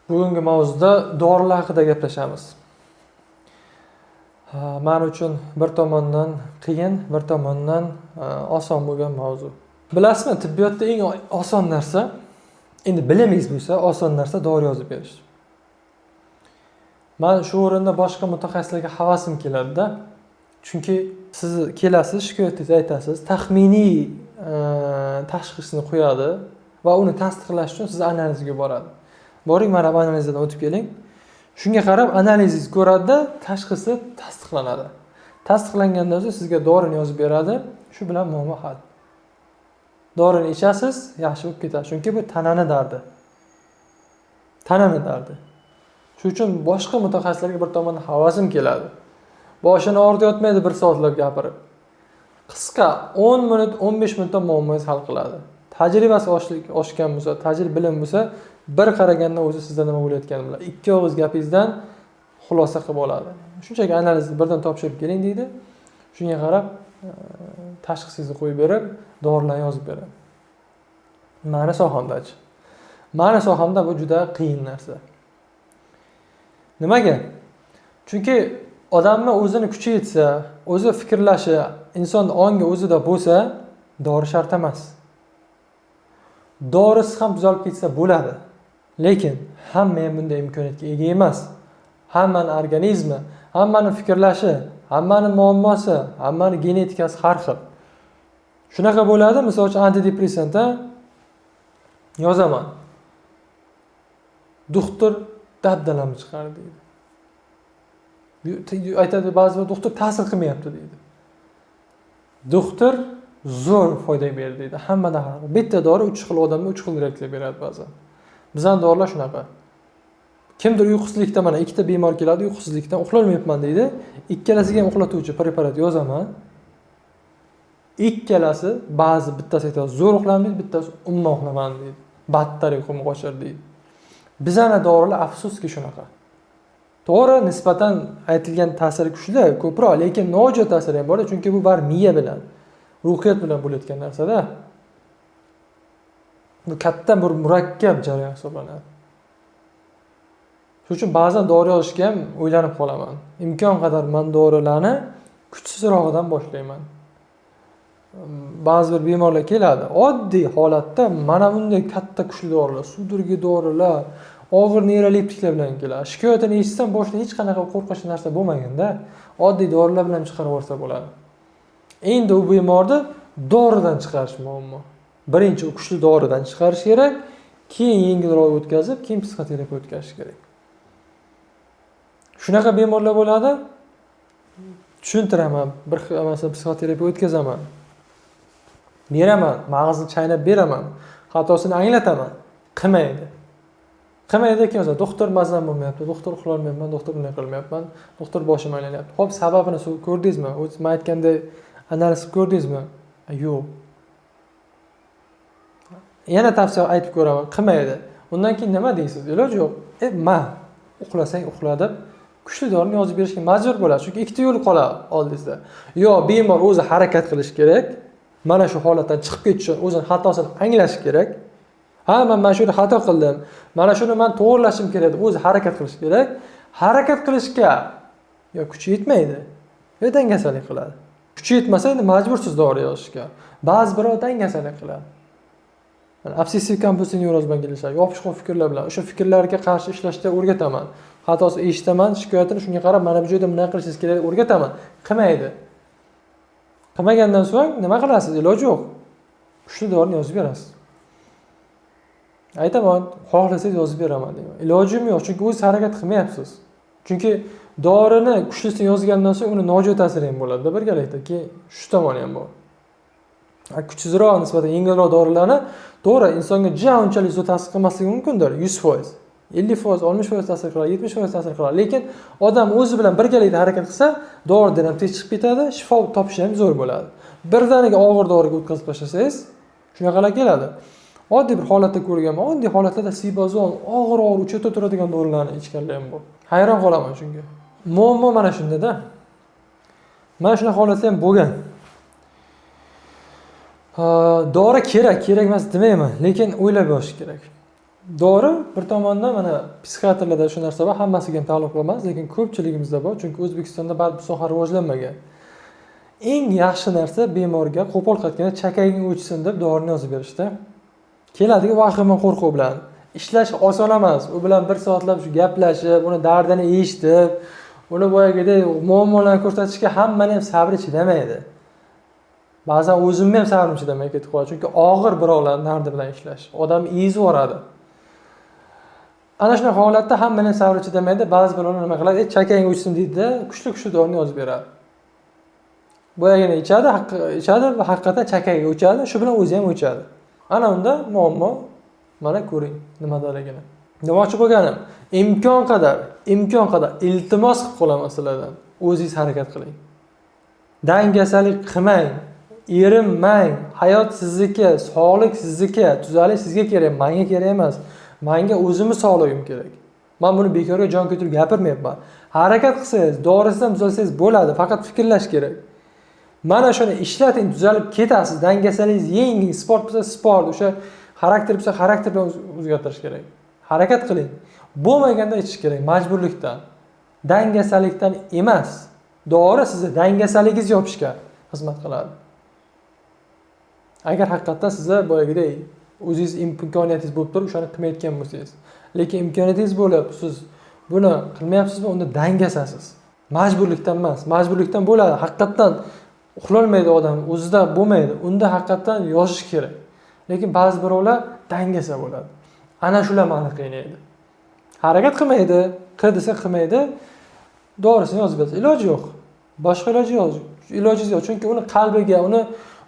Bugungi mavzuda dorilar haqida gaplashamiz. Men uchun bir tomondan qiyin, bir tomondan oson bo'lgan mavzu. Bilasizmi, tibbiyotda eng oson narsa, endi bilamingiz bo'lsa, oson narsa dori yozib berish. Men shu o'rinda boshqa mutaxassislarga havasim keladi-da. Chunki siz kelasiz, shikoyatingizni aytasiz, taxminiy tashxisni qo'yadi va uni tasdiqlash uchun sizni analizga yuboradi. Boring, mana bu analizdan o'tib keling. Shunga qarab analizingiz ko'radi, tashxisi tasdiqlanadi. Tasdiqlangandan so'ng sizga dorini yozib beradi. Shu bilan muammo hal. Dorini ichasiz, yaxshi bo'lib ketadi. Chunki bu tanani dardi. Tanani dardi. Shuning uchun boshqa mutaxassislarga bir tomondan havasim keladi. Boshini og'ritayotmaydi bir soatlab gapirib. Qisqa 10 minut, 15 minutda muammongizni hal qiladi. Tajribasi oshgan bo'lsa, bilim bo'lsa, bir qaraganda o'zi sizda nima bo'layotganini biladi. Ikki og'iz gapingizdan xulosa qilib oladi. Shunchaki analizni birdan topshirib keling deydi. Shunga qarab tashxisingizni qo'yib berib, dorilarni yozib beradi. Meni sohamdachi. Meni sohamda bu juda qiyin narsa. Nimaga? Chunki odamning o'zini kuchi yetsa, o'zi fikrlashi, inson ongi o'zida bo'lsa, dori shart emas. Dorisiz ham tuzalib ketsa bo'ladi. Lekin hamma ham bunday imkoniyatga ega emas. Hammaning organizmi, hammaning fikrlashi, hammaning muammosi, hammaning genetikasi har xil. Shunaqa bo'ladi, misol uchun antidepressantda yozaman. Doktor dabdalami chiqardi deydi. Aytadi ba'zi doktor ta'sir qilmayapti deydi. Doktor zo'r foyda berdi deydi. Hammada har xil. Bitta dori 3 xil odamga 3 xil reaksiya beradi ba'zan. Bizning dorilar shunaqa. Kimdir uyqusizlikda, mana ikkita bemor keladi, uyqusizlikdan uxlolmayapman deydi. Ikkalasiga ham uxlatuvchi preparat yozaman. Ikkalasi ba'zi bittasi aytadi zo'r uxlamaydi, bittasi umuman uxlaman deydi. Battar uyqumni qochir deydi. Bizning dorilar afsuski shunaqa. To'g'ri, nisbatan aytilgan ta'siri kuchli, ko'proq, lekin nojo'ya ta'siri ham bor, chunki bu bar miya bilan, ruhiyat bilan bo'layotgan narsa-da. Bu katta bir murakkab jarayon hisoblanadi. Shuning uchun ba'zan dori yozishga ham o'ylanib qolaman. Imkon qadar men dorilarni kuchsizrog'idan boshlayman. Ba'zi bir bemorlar keladi, oddiy holatda mana bunday katta kuchli dorilar, sudurgi dorilar, og'ir neyroleptiklar bilan keladi. Shikoyatini eshitsam boshida hech qanaqa qo'rqinchli narsa bo'lmaganda, oddiy dorilar bilan chiqarib yuborsa bo'ladi. Endi u bemorni doridan chiqarish muammo. Birinchi u kuchli doridan chiqarish kerak, keyin yengilroq o'tkazib, keyin psixoterapiya o'tkazish kerak. Shunaqa bemorlar bo'ladi. Tushuntiraman, bir masalan psixoterapiya o'tkazaman. Beraman, mag'izni chaynab beraman, xatosini anglataman. Qilmaydi. Qilmaydi keyin doktor mazam bo'lmayapti, doktor uxlolmayapman, doktor bunday qilmayapman, doktor boshim aylanyapti. Xo'p, sababini ko'rdingizmi? O'zingiz aytganday analiz ko'rdingizmi? Yo'q. Yana tavsiya aytib ko'raman, qilmaydi. Undan keyin nima deysiz? Iloji yo'q. Uxlasang uxla deb kuchli dorini yozib berishga majbur bo'lasiz. Chunki ikkita yo'l qoladi oldingizda. Yo bemor o'zi harakat qilish kerak, mana shu holatdan chiqib ketish uchun o'zining xatosini anglash kerak. Mana shuni xato qildim. Mana shuni men to'g'rilashim kerak deb o'zi harakat qilish kerak. Harakat qilishga yo kuchi yetmaydi, yo dangasalik qiladi. Kuchi yetmasa endi majbursiz dori yozishga. Ba'zi birov dangasalik qiladi. Obsessiv kompulsiv nevroz bilan kelishadi, yopishqoq fikrlar bilan. O'sha fikrlarga qarshi ishlashda o'rgataman. Xatosi eshitaman, shikoyatini shunga qarab mana bu joyda bunday qilishingiz kerak deb o'rgataman. Qilmaydi. Qilmagandan so'ng nima qilasiz? Iloji yo'q. Kuchli dorini yozib berasiz. Aytaman, xohlasangiz yozib beraman deyman. Ilojim yo'q, chunki o'z harakat qilmayapsiz. Chunki dorini kuchlisini yozgandan so'ng uni nojo'ya ta'siri ham bo'ladi birgalikda. Keyin shu tomoni ham bor. Kuchsizroq nisbatan yengilroq dorilarni to'g'ri insonga unchalik zo'r ta'sir qilmasligi mumkindir, 100%. 50%, 60% ta'sir qiladi, 70% ta'sir qiladi. Lekin odam o'zi bilan birgalikda harakat qilsa, doridan ham tez chiqib ketadi, shifo topishi ham zo'r bo'ladi. Birdaniga og'ir doriga o'tkazib tashlasangiz, shunaqalar keladi. Oddiy bir holatda ko'rganman, oddiy holatlarda sibazon, og'ir uchata turadigan dorilarni ichganlar ham bor. Hayron qolaman shunga. Muammo mana shunda-da. Mana shunaqa holatlar ham bo'lgan. Dori kerak emas demayman, lekin o'ylab yozish kerak. Dori bir tomondan mana psixiatrlarda shu narsa bor, hammasiga ham taalluqli emas, lekin ko'pchiligimizda bor, chunki O'zbekistonda bu soha rivojlanmagan. Eng yaxshi narsa bemorga qo'pol qaytganda chakaging o'chsin deb dorini yozib berishdi. Keladigan vahima qo'rquv bilan. Ishlash oson emas. U bilan bir soatlab shu gaplashib, uni dardini eshitib, uni boyagidek muammolarni ko'rsatishga hammani ham sabri chidamaydi. Ba'zan o'zimni ham sabrim chidamay ketib qoladi, chunki og'ir birovlarning dardi bilan ishlash odamni ezib yuboradi. Ana shunaqa holatda hammaning sabri chidamaydi. Ba'zi birovlar nima qiladi? Chakang o'chsin deydi-da, kuchli dorini yozib beradi. Boyagini ichadi va haqiqatan chakagi o'chadi, shu bilan o'zi ham o'chadi. Ana unda muammo mana ko'ring nimadaligini. Demoqchi bo'lganim, imkon qadar iltimos qilib qolaman sizlardan. O'zingiz harakat qiling. Dangasalik qilmang, erinmang. Hayot sizniki, sog'lik sizniki, tuzalish sizga kerak, menga kerak emas. Menga o'zimni sog'ligim kerak. Men buni bekorga jon ko'tarib gapirmayapman. Harakat qilsangiz, dorisidan tuzalsangiz bo'ladi, faqat fikrlash kerak. Mana shuni ishlating, tuzalib ketasiz. Dangasalingiz yenging, sport bo'lsa sport, o'sha xarakter bo'lsa xarakter bilan o'zgartirish kerak. Harakat qiling. Bo'lmaganda ichish kerak, majburlikdan. Dangasalikdan emas. Dori sizni dangasaligingizni yopishga xizmat qiladi. Agar haqiqatdan sizga boyagidek o'zingiz imkoniyatingiz bo'lib turib, o'shani qilmayotgan bo'lsangiz, lekin imkoniyatingiz bo'lib, siz buni qilmayapsizmi, unda dangasasiz. Majburlikdan emas. Majburlikdan bo'ladi. Haqiqatdan uxlolmaydi odam, o'zida bo'lmaydi. Unda haqiqatdan yozish kerak. Lekin ba'zi birovlar dangasa bo'ladi. Ana shular meni qiynaydi. Harakat qilmaydi, qil desa qilmaydi. Dorisini yozib bersa, iloji yo'q. Boshqa iloji yo'q. Ilojingiz yo'q, chunki uni qalbiga, uni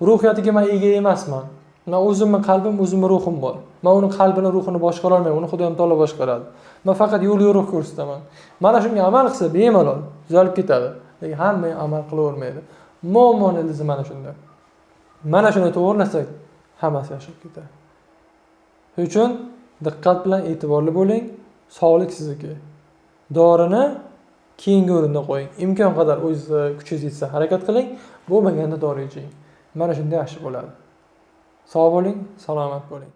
ruhiyatiga men ega emasman. Men o'zimning qalbim, o'zimning ruhim bor. Men uni qalbini, ruhini boshqara olmayman. Uni Xudoyim taolo boshqaradi. Men faqat yo'l yo'riq ko'rsataman. Mana shunga amal qilsa bemalol tuzalib ketadi. Lekin hamma amal qilavermaydi. Muammoni ildizi mana shunda. Mana shuni to'g'rilasak, hammasi yashab ketadi. Shuning uchun diqqat bilan e'tiborli bo'ling. Sog'lik sizniki. Dorini keyingi o'rinda qo'ying. Imkon qadar o'z kuchingiz yetsa harakat qiling. Bo'lmaganda dori iching. Mana shunda yaxshi bo'ladi. Sog' bo'ling, salomat bo'ling.